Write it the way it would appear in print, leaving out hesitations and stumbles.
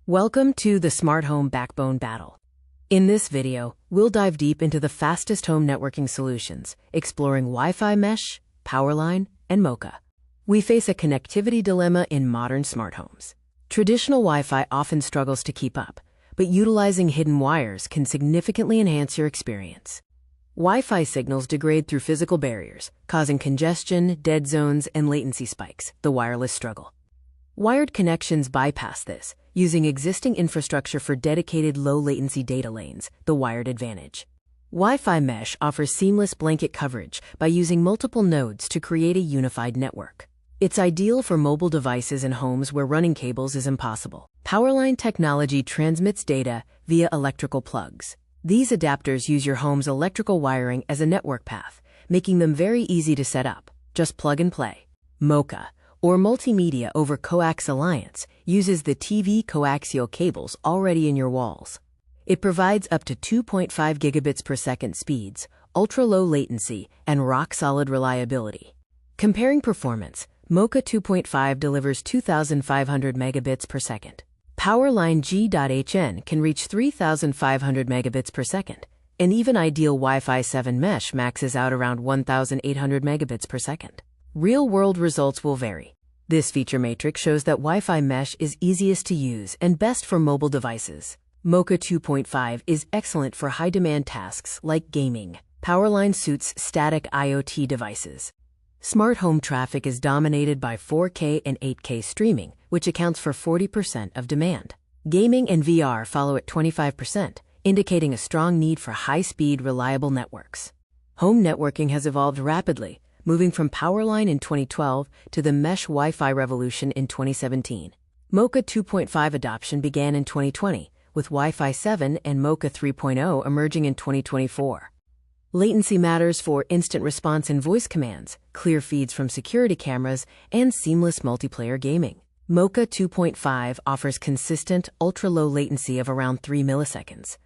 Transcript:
Welcome to the Smart Home Backbone Battle. In this video, we'll dive deep into the fastest home networking solutions, exploring Wi-Fi mesh, Powerline, and MoCA. We face a connectivity dilemma in modern smart homes. Traditional Wi-Fi often struggles to keep up, but utilizing hidden wires can significantly enhance your experience. Wi-Fi signals degrade through physical barriers, causing congestion, dead zones, and latency spikes, the wireless struggle. Wired connections bypass this, using existing infrastructure for dedicated low-latency data lanes, the wired advantage. Wi-Fi mesh offers seamless blanket coverage by using multiple nodes to create a unified network. It's ideal for mobile devices and homes where running cables is impossible. Powerline technology transmits data via electrical plugs. These adapters use your home's electrical wiring as a network path, making them very easy to set up. Just plug and play. MoCA, or Multimedia over Coax Alliance, uses the TV coaxial cables already in your walls. It provides up to 2.5 gigabits per second speeds, ultra-low latency, and rock-solid reliability. Comparing performance, MoCA 2.5 delivers 2,500 megabits per second. Powerline G.HN can reach 3,500 megabits per second, and even ideal Wi-Fi 7 mesh maxes out around 1,800 megabits per second. Real-world results will vary. This feature matrix shows that Wi-Fi mesh is easiest to use and best for mobile devices. MoCA 2.5 is excellent for high-demand tasks like gaming. Powerline suits static IoT devices. Smart home traffic is dominated by 4K and 8K streaming, which accounts for 40% of demand. Gaming and VR follow at 25%, indicating a strong need for high-speed, reliable networks. Home networking has evolved rapidly, moving from Powerline in 2012 to the mesh Wi-Fi revolution in 2017. MoCA 2.5 adoption began in 2020, with Wi-Fi 7 and MoCA 3.0 emerging in 2024. Latency matters for instant response in voice commands, clear feeds from security cameras, and seamless multiplayer gaming. MoCA 2.5 offers consistent, ultra-low latency of around 3 milliseconds,